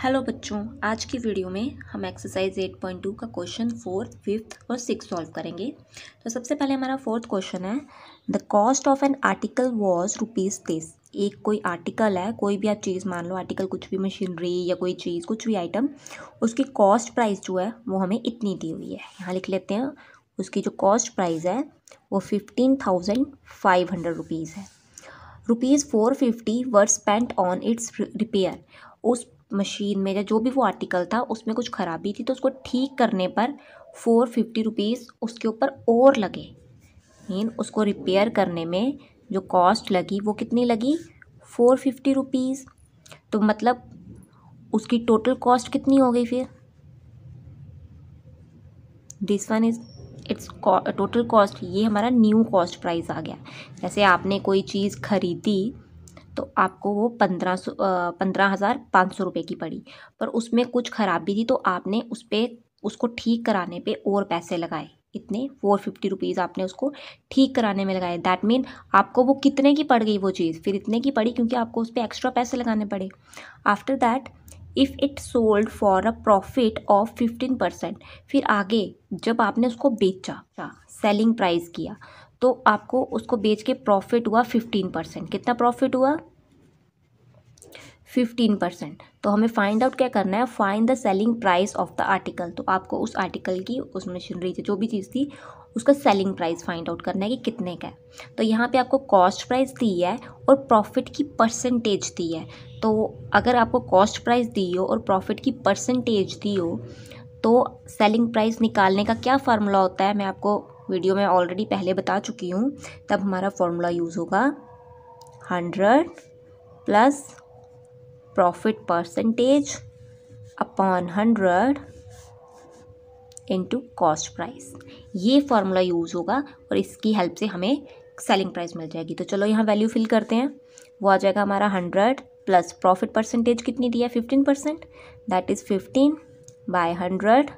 Hello बच्चों, आज की वीडियो में हम एक्सरसाइज 8.2 का क्वेश्चन 4, 5th और 6 सॉल्व करेंगे। तो सबसे पहले हमारा 4th क्वेश्चन है, the cost of an article was rupees this. एक कोई आर्टिकल है, कोई भी आप चीज़ मान लो, आर्टिकल कुछ भी, मशीनरी या कोई चीज़, कुछ भी आइटम, उसकी कॉस्ट प्राइस जो है वो हमें इतनी दी हुई है। यहाँ लिख लेते हैं, उसकी जो कॉस्ट प्राइस है वो 15,500 रुपीज़ है। ₹450 वर स्पेंट ऑन इट्स रिपेयर। उस मशीन में या जो भी वो आर्टिकल था उसमें कुछ खराबी थी, तो उसको ठीक करने पर 450 रुपीज़ उसके ऊपर और लगे। मीन उसको रिपेयर करने में जो कॉस्ट लगी वो कितनी लगी, 450 रुपीज़। तो मतलब उसकी टोटल कॉस्ट कितनी हो गई फिर, this one is it's total cost. ये हमारा न्यू कॉस्ट प्राइस आ गया। जैसे आपने कोई चीज़ खरीदी तो आपको वो 15,500 रुपये की पड़ी, पर उसमें कुछ खराबी थी तो आपने उसको ठीक कराने पे और पैसे लगाए। इतने 450 रुपीज़ आपने उसको ठीक कराने में लगाए। दैट मीन आपको वो कितने की पड़ गई वो चीज़, फिर इतने की पड़ी क्योंकि आपको उस पर एक्स्ट्रा पैसे लगाने पड़े। After that if it sold for a profit of 15%, फिर आगे जब आपने उसको बेचा, सेलिंग प्राइस किया, तो आपको उसको बेच के प्रॉफिट हुआ 15%। कितना प्रॉफिट हुआ, 15%। तो हमें फाइंड आउट क्या करना है, find the selling price of the article. तो आपको उस आर्टिकल की, उस मशीनरी से जो भी चीज़ थी, उसका सेलिंग प्राइस फाइंड आउट करना है कि कितने का है। तो यहाँ पे आपको कॉस्ट प्राइस दी है और प्रॉफिट की परसेंटेज दी है। तो अगर आपको कॉस्ट प्राइस दी हो और प्रॉफिट की परसेंटेज दी हो तो सेलिंग प्राइस निकालने का क्या फार्मूला होता है, मैं आपको वीडियो में ऑलरेडी पहले बता चुकी हूँ। तब हमारा फार्मूला यूज़ होगा 100 plus profit percentage upon 100 into cost price. ये फार्मूला यूज़ होगा और इसकी हेल्प से हमें सेलिंग प्राइस मिल जाएगी। तो चलो यहाँ वैल्यू फिल करते हैं। वो आ जाएगा हमारा 100 प्लस प्रॉफिट परसेंटेज कितनी दी है, 15%, that is 15/100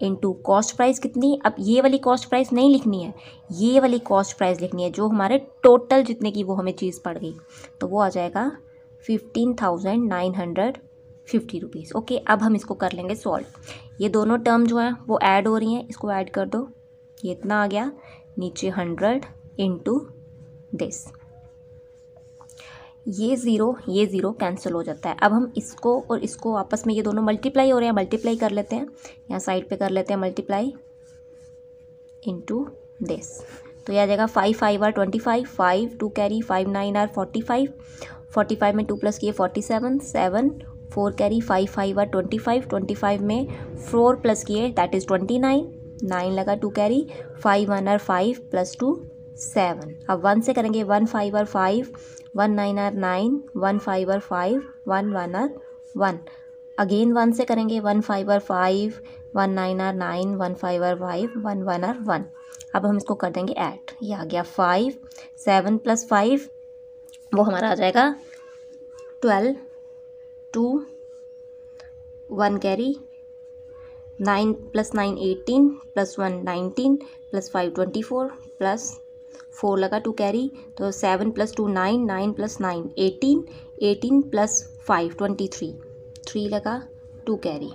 into cost price कितनी। अब ये वाली कॉस्ट प्राइस नहीं लिखनी है, ये वाली कॉस्ट प्राइस लिखनी है जो हमारे टोटल जितने की वो हमें चीज़ पड़ गई। तो वो आ जाएगा 15,950 रुपीज़। ओके, अब हम इसको कर लेंगे सॉल्व। ये दोनों टर्म जो हैं वो ऐड हो रही हैं, इसको ऐड कर दो। ये इतना आ गया, नीचे 100 इंटू दिस। ये ज़ीरो कैंसिल हो जाता है। अब हम इसको और इसको आपस में, ये दोनों मल्टीप्लाई हो रहे हैं, मल्टीप्लाई कर लेते हैं। यहाँ साइड पे कर लेते हैं मल्टीप्लाई इंटू दिस। तो यह आ जाएगा 5 5 आर 25, 5 2 कैरी, 5 9 आर 45, 45 में 2 प्लस किए 47, 7 4 कैरी, 5 5 आर 25, 25 में 4 प्लस किए दैट इज़ 29, 9 लगा 2 कैरी, 5 1 आर 5 प्लस 2 7। अब 1 से करेंगे, 1 5 are 5, 1 9 are 9, 1 5 are 5, 1 1 are 1। Again 1 से करेंगे, 1 5 आर 5, 1 9 आर 9, 1 5 आर 5, 1 1 आर 1। अब हम इसको कर देंगे ऐड। ये आ गया 5, 7 प्लस 5 वो हमारा आ जाएगा 12, 2 1 carry, 9 plus 9 18 plus 1 19 plus 5 24 plus 4 लगा 2 कैरी, तो 7 प्लस 2 9, 9 प्लस 9 18, 18 प्लस 5 23, 3 लगा 2 कैरी,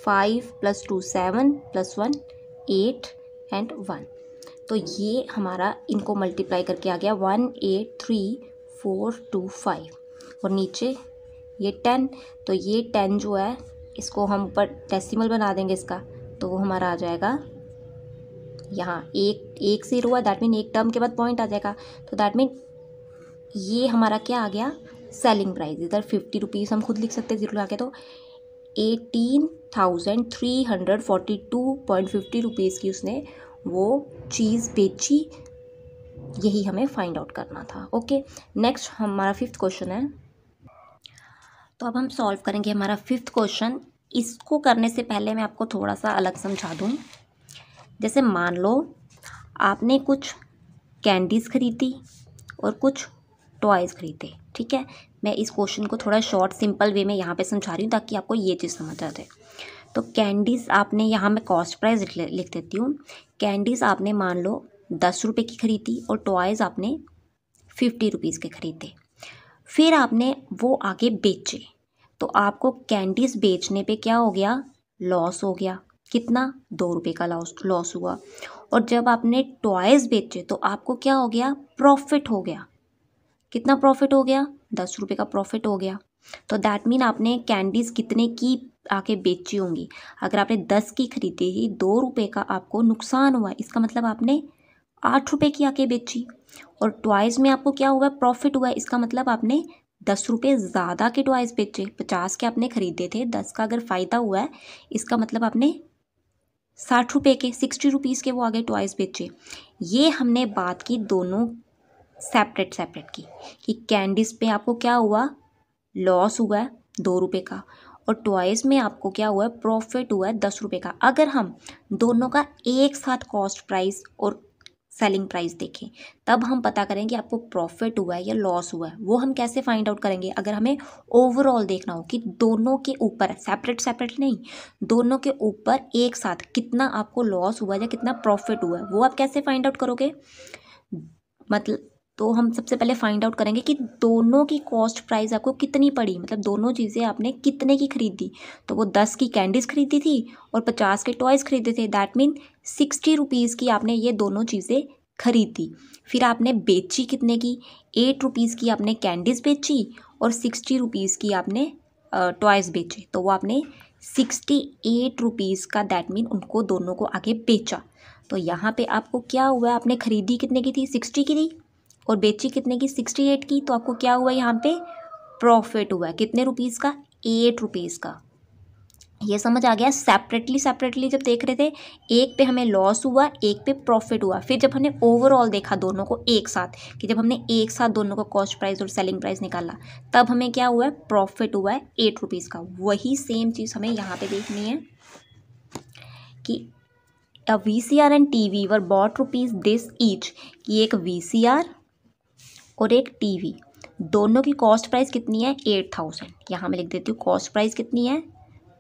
5 प्लस 2 7 प्लस 1 8 एंड 1। तो ये हमारा इनको मल्टीप्लाई करके आ गया 183,425 और नीचे ये 10। तो ये 10 जो है इसको हम ऊपर डेसिमल बना देंगे इसका, तो वो हमारा आ जाएगा यहाँ एक ज़ीरो हुआ, दैट मीन एक टर्म के बाद पॉइंट आ जाएगा। तो दैट मीन ये हमारा क्या आ गया, सेलिंग प्राइस। इधर 50 रुपीज़ हम खुद लिख सकते हैं ज़ीरो लगा के, तो 18,342.50 रुपीज़ की उसने वो चीज़ बेची। यही हमें फाइंड आउट करना था। ओके, नेक्स्ट हमारा 5th क्वेश्चन है। तो अब हम सॉल्व करेंगे हमारा 5th क्वेश्चन। इसको करने से पहले मैं आपको थोड़ा सा अलग समझा दूँ। जैसे मान लो आपने कुछ कैंडीज़ खरीदी और कुछ टॉयज़ खरीदे, ठीक है। मैं इस क्वेश्चन को थोड़ा शॉर्ट सिंपल वे में यहाँ पे समझा रही हूँ ताकि आपको ये चीज़ समझ आ जाए। तो कैंडीज़ आपने, यहाँ मैं कॉस्ट प्राइस लिख देती हूँ। कैंडीज़ आपने मान लो 10 रुपये की खरीदी और टॉयज़ आपने 50 रुपीज़ के खरीदे। फिर आपने वो आगे बेचे, तो आपको कैंडीज़ बेचने पे क्या हो गया, लॉस हो गया। कितना, 2 रुपये का लॉस हुआ। और जब आपने टॉयज़ बेचे तो आपको क्या हो गया, प्रॉफिट हो गया। कितना प्रॉफिट हो गया, 10 रुपये का प्रॉफिट हो गया। तो दैट मीन आपने कैंडीज़ कितने की आके बेची होंगी। अगर आपने 10 की खरीदी ही, 2 रुपये का आपको नुकसान हुआ, इसका मतलब आपने 8 रुपये की आके बेची। और टॉयज़ में आपको क्या हुआ, प्रॉफिट हुआ, इसका मतलब आपने 10 रुपये ज़्यादा के टॉयज़ बेचे। 50 के आपने खरीदे थे, 10 का अगर फ़ायदा हुआ है, इसका मतलब आपने 60 रुपये के, 60 रुपीज़ के वो आगे टॉयज़ बेचे। ये हमने बात की दोनों सेपरेट की, कि कैंडीज़ पे आपको क्या हुआ, लॉस हुआ है 2 रुपये का, और टॉयज़ में आपको क्या हुआ है, प्रॉफिट हुआ है 10 रुपये का। अगर हम दोनों का एक साथ कॉस्ट प्राइस और सेलिंग प्राइस देखें, तब हम पता करें कि आपको प्रॉफिट हुआ है या लॉस हुआ है। वो हम कैसे फाइंड आउट करेंगे, अगर हमें ओवरऑल देखना हो कि दोनों के ऊपर, सेपरेट नहीं, दोनों के ऊपर एक साथ कितना आपको लॉस हुआ है या कितना प्रॉफिट हुआ है, वो आप कैसे फाइंड आउट करोगे। मतलब तो हम सबसे पहले फाइंड आउट करेंगे कि दोनों की कॉस्ट प्राइस आपको कितनी पड़ी, मतलब दोनों चीज़ें आपने कितने की खरीदी। तो वो 10 की कैंडीज़ खरीदी थी और 50 के टॉयज़ खरीदे थे, दैट मीन 60 रुपीज़ की आपने ये दोनों चीज़ें खरीदी। फिर आपने बेची कितने की, 8 रुपीज़ की आपने कैंडीज़ बेची और 60 रुपीज़ की आपने टॉयज़ बेचे। तो वो आपने 68 रुपीज़ का, दैट मीन उनको दोनों को आगे बेचा। तो यहाँ पे आपको क्या हुआ, आपने खरीदी कितने की थी, 60 की थी, और बेची कितने की, 68 की। तो आपको क्या हुआ, यहाँ पे प्रॉफिट हुआ है कितने रुपीज़ का, 8 रुपीज़ का। ये समझ आ गया। सेपरेटली जब देख रहे थे, एक पे हमें लॉस हुआ, एक पे प्रॉफिट हुआ। फिर जब हमने ओवरऑल देखा दोनों को एक साथ, कि जब हमने एक साथ दोनों को कॉस्ट प्राइस और सेलिंग प्राइस निकाला, तब हमें क्या हुआ है, प्रॉफिट हुआ है 8 रुपीज़ का। वही सेम चीज़ हमें यहाँ पे देखनी है कि a VCR and TV were bought rupees this each, कि एक VCR और एक TV, दोनों की कॉस्ट प्राइस कितनी है, 8000। यहाँ मैं लिख देती हूँ, कॉस्ट प्राइस कितनी है,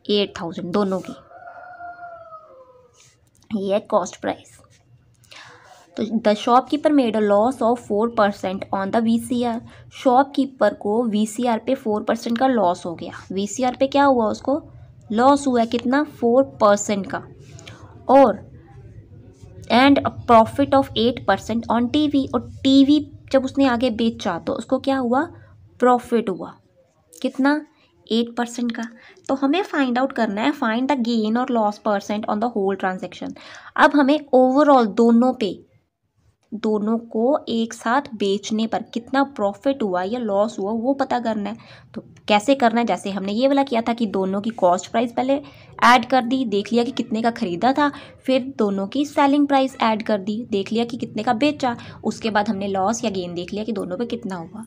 8000 दोनों की, ये है कॉस्ट प्राइस। तो the shopkeeper made a loss of 4% on the VCR, shopkeeper को VCR पे 4% का लॉस हो गया। VCR पे क्या हुआ, उसको लॉस हुआ है कितना, 4% का। और and a profit of 8% on TV, और TV जब उसने आगे बेचा तो उसको क्या हुआ, प्रॉफिट हुआ कितना, 8% का। तो हमें फाइंड आउट करना है, फाइंड द गेन और loss percent on the whole transaction. अब हमें ओवरऑल दोनों को एक साथ बेचने पर कितना प्रॉफिट हुआ या लॉस हुआ, वो पता करना है। तो कैसे करना है, जैसे हमने ये वाला किया था कि दोनों की कॉस्ट प्राइस पहले ऐड कर दी, देख लिया कि कितने का खरीदा था, फिर दोनों की सेलिंग प्राइस ऐड कर दी, देख लिया कि कितने का बेचा, उसके बाद हमने लॉस या गेन देख लिया कि दोनों पे कितना हुआ।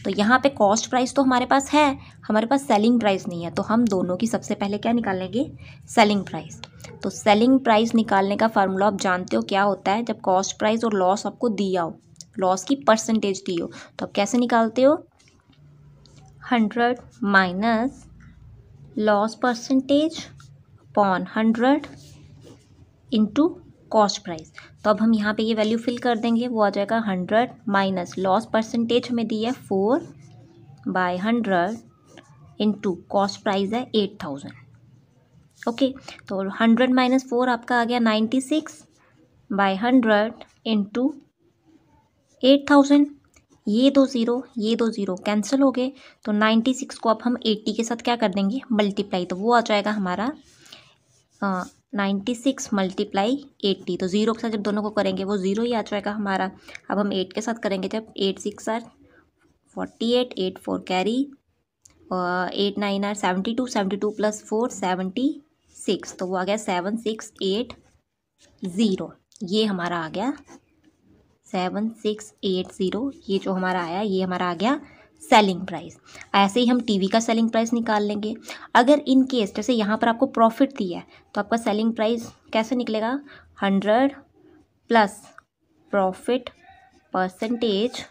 तो यहाँ पे कॉस्ट प्राइस तो हमारे पास है, हमारे पास सेलिंग प्राइस नहीं है, तो हम दोनों की सबसे पहले क्या निकालेंगे, सेलिंग प्राइस। तो सेलिंग प्राइस निकालने का फार्मूला आप जानते हो क्या होता है, जब कॉस्ट प्राइस और लॉस आपको दिया हो, लॉस की परसेंटेज दी हो, तो आप कैसे निकालते हो, 100 minus loss percentage upon 100 into cost price. तो अब हम यहाँ पे ये वैल्यू फिल कर देंगे, वो आ जाएगा 100 माइनस लॉस परसेंटेज हमें दी है 4/100 इंटू कॉस्ट प्राइस है 8000। ओके, तो 100 माइनस 4 आपका आ गया 96/100 इंटू 8000। ये दो ज़ीरो कैंसिल हो गए, तो 96 को अब हम 80 के साथ क्या कर देंगे, मल्टीप्लाई। तो वो आ जाएगा हमारा 96 मल्टीप्लाई 80। तो ज़ीरो के साथ जब दोनों को करेंगे वो ज़ीरो ही आ जाएगा हमारा। अब हम 8 के साथ करेंगे, जब 8 6 आर 48, 8 4 कैरी, 8 9 आर 72, 72 प्लस 4 76, तो वो आ गया 7680। ये हमारा आ गया 7680, ये जो हमारा आया, ये हमारा आ गया सेलिंग प्राइस। ऐसे ही हम टीवी का सेलिंग प्राइस निकाल लेंगे। अगर इन केस जैसे यहाँ पर आपको प्रॉफिट दिया है, तो आपका सेलिंग प्राइस कैसे निकलेगा, 100 plus profit percentage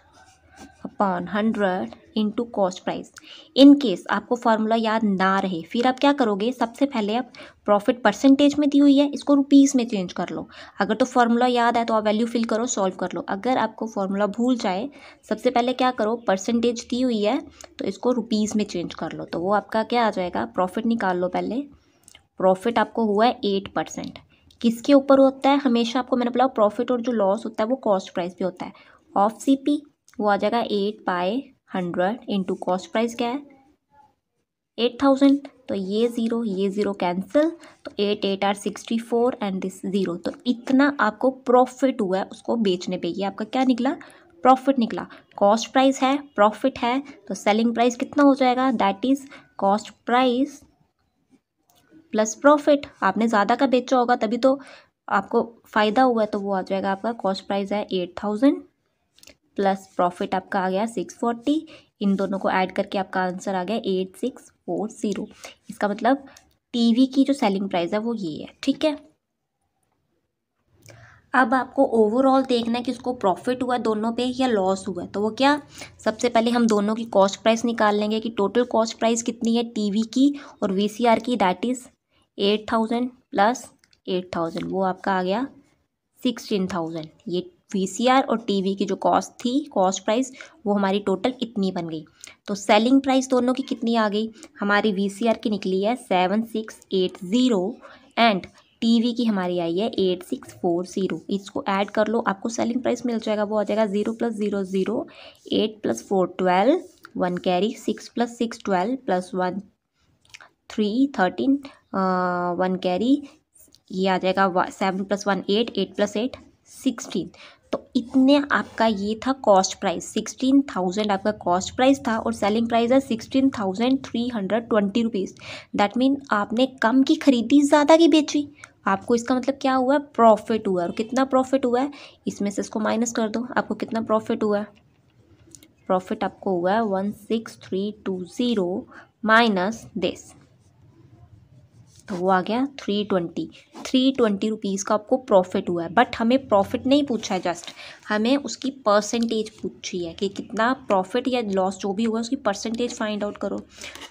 upon 100 into cost price. In case आपको फार्मूला याद ना रहे फिर आप क्या करोगे, सबसे पहले आप प्रॉफिट परसेंटेज में दी हुई है इसको रुपीज़ में चेंज कर लो। अगर तो फार्मूला याद है तो आप वैल्यू फिल करो, सॉल्व कर लो। अगर आपको फार्मूला भूल जाए सबसे पहले क्या करो, परसेंटेज दी हुई है तो इसको रुपीज़ में चेंज कर लो। तो वो आपका क्या आ जाएगा, प्रॉफिट निकाल लो पहले। प्रॉफिट आपको हुआ है 8%। किसके ऊपर होता है हमेशा, आपको मैंने बोला प्रॉफिट और जो लॉस होता है वो कॉस्ट प्राइस पे होता है। ऑफ CP वो आ जाएगा 8/100 इंटू कॉस्ट प्राइस क्या है 8000। तो ये ज़ीरो कैंसिल, तो 8 8 64 एंड दिस ज़ीरो। तो इतना आपको प्रॉफिट हुआ है उसको बेचने पे, ये आपका क्या निकला, प्रॉफिट निकला। कॉस्ट प्राइस है, प्रॉफिट है, तो सेलिंग प्राइस कितना हो जाएगा, that is cost price plus profit. आपने ज़्यादा का बेचा होगा तभी तो आपको फ़ायदा हुआ है, तो वो आ जाएगा आपका कॉस्ट प्राइस है 8000 प्लस प्रॉफिट आपका आ गया 640। इन दोनों को ऐड करके आपका आंसर आ गया 8640। इसका मतलब टीवी की जो सेलिंग प्राइस है वो ये है, ठीक है। अब आपको ओवरऑल देखना है कि उसको प्रॉफिट हुआ दोनों पे या लॉस हुआ है। तो वो क्या, सबसे पहले हम दोनों की कॉस्ट प्राइस निकाल लेंगे कि टोटल कॉस्ट प्राइस कितनी है टीवी की और VCR की, दैट इज़ 8000 प्लस 8000 वो आपका आ गया 16000। ये VCR और टीवी की जो कॉस्ट थी, कॉस्ट प्राइस, वो हमारी टोटल इतनी बन गई। तो सेलिंग प्राइस दोनों की कितनी आ गई, हमारी VCR की निकली है 7680 एंड टीवी की हमारी आई है 8640। इसको ऐड कर लो, आपको सेलिंग प्राइस मिल जाएगा, वो आ जाएगा 0 + 0 0, 8 + 4 12, 1 कैरी, 6 + 6 12 प्लस 1 3 13, 1 कैरी, ये आ जाएगा 7 + 1 8, 8 + 8 16। तो इतने आपका ये था कॉस्ट प्राइस, 16000 आपका कॉस्ट प्राइस था और सेलिंग प्राइस है 16320 रुपीज़। दैट मीन आपने कम की खरीदी, ज़्यादा की बेची। आपको इसका मतलब क्या हुआ है, प्रॉफिट हुआ है। और कितना प्रॉफिट हुआ है, इसमें से इसको माइनस कर दो, आपको कितना प्रॉफिट हुआ है। प्रॉफिट आपको हुआ है 16320 माइनस दिस, तो वो आ गया 320 रुपीज़ का आपको प्रॉफिट हुआ है। बट हमें प्रॉफिट नहीं पूछा है, जस्ट हमें उसकी परसेंटेज पूछी है कि कितना प्रॉफिट या लॉस जो भी हुआ उसकी परसेंटेज फाइंड आउट करो।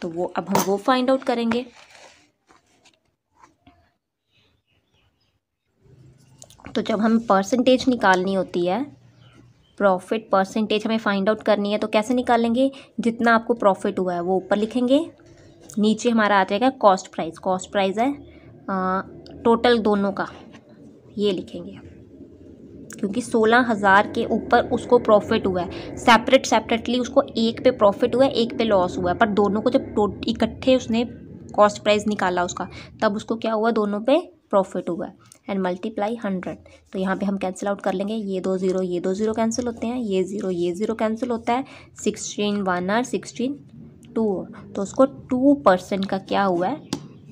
तो वो अब हम वो फाइंड आउट करेंगे। तो जब हमें परसेंटेज निकालनी होती है, प्रॉफिट परसेंटेज हमें फाइंड आउट करनी है, तो कैसे निकालेंगे, जितना आपको प्रॉफिट हुआ है वो ऊपर लिखेंगे, नीचे हमारा आ जाएगा कॉस्ट प्राइस। कॉस्ट प्राइस है टोटल दोनों का, ये लिखेंगे क्योंकि 16000 के ऊपर उसको प्रॉफिट हुआ है। सेपरेटली उसको एक पे प्रॉफिट हुआ है, एक पे लॉस हुआ है, पर दोनों को जब इकट्ठे उसने कॉस्ट प्राइस निकाला उसका, तब उसको क्या हुआ, दोनों पे प्रॉफिट हुआ है। एंड मल्टीप्लाई 100, तो यहाँ पे हम कैंसिल आउट कर लेंगे, ये 2 0 कैंसिल होते हैं, ये ज़ीरो कैंसिल होता है, 16 1 और 16 2, तो उसको 2% का क्या हुआ है,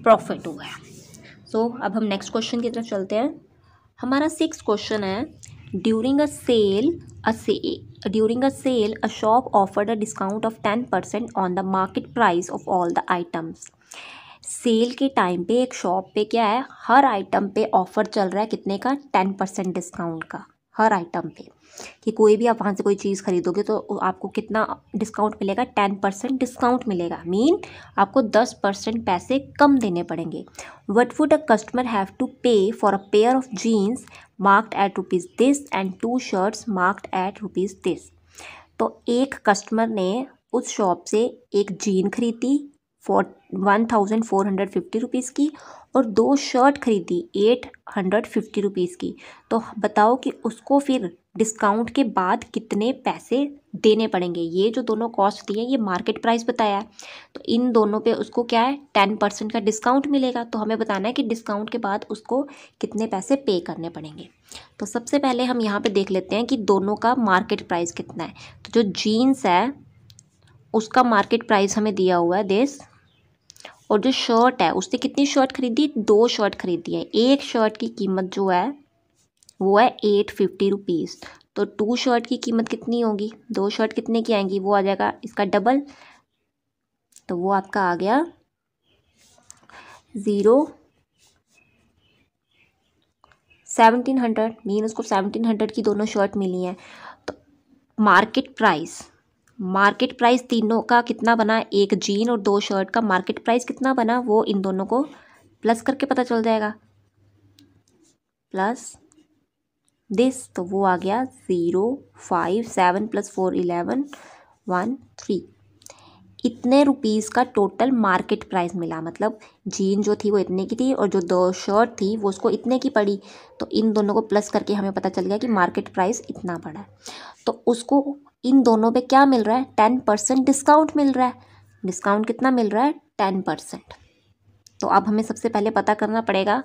प्रॉफिट हुआ है। सो अब हम नेक्स्ट क्वेश्चन की तरफ चलते हैं। हमारा 6th क्वेश्चन है, during a sale a shop offered a discount of 10% on the market price of all the items. Sale के टाइम पे एक शॉप पे क्या है, हर आइटम पे ऑफर चल रहा है, कितने का, 10% डिस्काउंट का हर आइटम पे। कि कोई भी आप वहाँ से कोई चीज़ खरीदोगे तो आपको कितना डिस्काउंट मिलेगा, 10% डिस्काउंट मिलेगा। मीन आपको 10% पैसे कम देने पड़ेंगे। What would a customer have to pay for a pair of jeans marked at rupees this and 2 shirts marked at rupees this. तो एक कस्टमर ने उस शॉप से एक जीन खरीदी 1450 रुपीज़ की और 2 शर्ट खरीदी 850 रुपीज़ की। तो बताओ कि उसको फिर डिस्काउंट के बाद कितने पैसे देने पड़ेंगे। ये जो दोनों कॉस्ट दी है ये मार्केट प्राइस बताया है, तो इन दोनों पे उसको क्या है, 10% का डिस्काउंट मिलेगा। तो हमें बताना है कि डिस्काउंट के बाद उसको कितने पैसे पे करने पड़ेंगे। तो सबसे पहले हम यहाँ पे देख लेते हैं कि दोनों का मार्केट प्राइस कितना है। तो जो जीन्स है उसका मार्केट प्राइस हमें दिया हुआ है दिस, और जो शर्ट है उसने कितनी शर्ट खरीदी, 2 शर्ट खरीदी है। एक शर्ट की कीमत जो है वो है 850 रुपीज़। तो 2 शर्ट की कीमत कितनी होगी, 2 शर्ट कितने की आएंगी, वो आ जाएगा इसका डबल। तो वो आपका आ गया 1700, मीन उसको 1700 की दोनों शर्ट मिली हैं। तो मार्केट प्राइस मार्केट प्राइस तीनों का कितना बना, एक जीन और 2 शर्ट का मार्केट प्राइस कितना बना, वो इन दोनों को प्लस करके पता चल जाएगा, प्लस दिस, तो वो आ गया 0 5 7 + 4 11 1 3। इतने रुपीज़ का टोटल मार्केट प्राइस मिला, मतलब जीन जो थी वो इतने की थी और जो 2 शर्ट थी वो उसको इतने की पड़ी, तो इन दोनों को प्लस करके हमें पता चल गया कि मार्केट प्राइस इतना पड़ा है। तो उसको इन दोनों पे क्या मिल रहा है, 10% डिस्काउंट मिल रहा है। डिस्काउंट कितना मिल रहा है, 10%। तो अब हमें सबसे पहले पता करना पड़ेगा,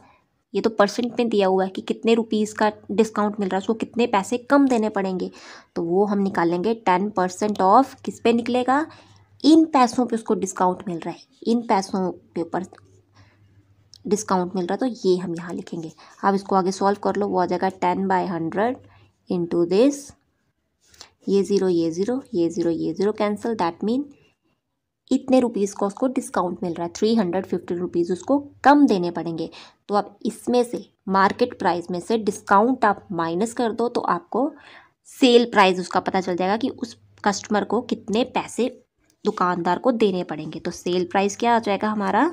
ये तो परसेंट में दिया हुआ है कि कितने रुपीज़ का डिस्काउंट मिल रहा है, उसको कितने पैसे कम देने पड़ेंगे। तो वो हम निकालेंगे 10% ऑफ, किस पे निकलेगा, इन पैसों पे उसको डिस्काउंट मिल रहा है, इन पैसों के ऊपर डिस्काउंट मिल रहा है, तो ये हम यहाँ लिखेंगे। अब इसको आगे सॉल्व कर लो, वो आ जाएगा 10/100 इंटू दिस, ये ज़ीरो ये ज़ीरो ये ज़ीरो ये ज़ीरो कैंसिल, दैट मीन इतने रुपीज़ का उसको डिस्काउंट मिल रहा है, 350 रुपीज़ उसको कम देने पड़ेंगे। तो आप इसमें से मार्केट प्राइस में से डिस्काउंट आप माइनस कर दो, तो आपको सेल प्राइस उसका पता चल जाएगा कि उस कस्टमर को कितने पैसे दुकानदार को देने पड़ेंगे। तो सेल प्राइस क्या आ जाएगा हमारा,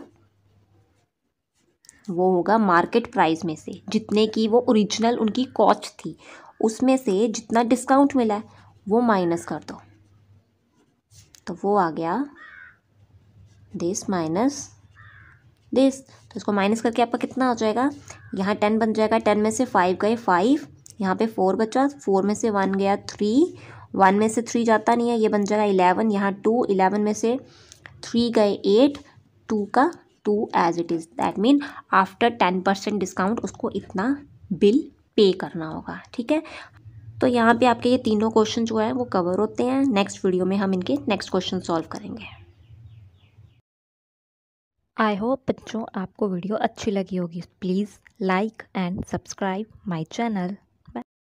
वो होगा मार्केट प्राइस में से जितने की वो ओरिजिनल उनकी कॉस्ट थी, उसमें से जितना डिस्काउंट मिला है वो माइनस कर दो, तो वो आ गया दिस माइनस दिस। तो इसको माइनस करके आपका कितना हो जाएगा, यहाँ 10 बन जाएगा, 10 में से 5 गए 5, यहाँ पे 4 बचा, 4 में से 1 गया 3, 1 में से 3 जाता नहीं है, ये बन जाएगा 11, यहाँ 2, 11 में से 3 गए 8, 2 का 2 as it is, that mean after 10% discount उसको इतना बिल पे करना होगा। ठीक है, तो यहाँ पे आपके ये तीनों क्वेश्चन जो है वो कवर होते हैं। नेक्स्ट वीडियो में हम इनके नेक्स्ट क्वेश्चन सॉल्व करेंगे। आई होप बच्चों आपको वीडियो अच्छी लगी होगी। Please like and subscribe my channel.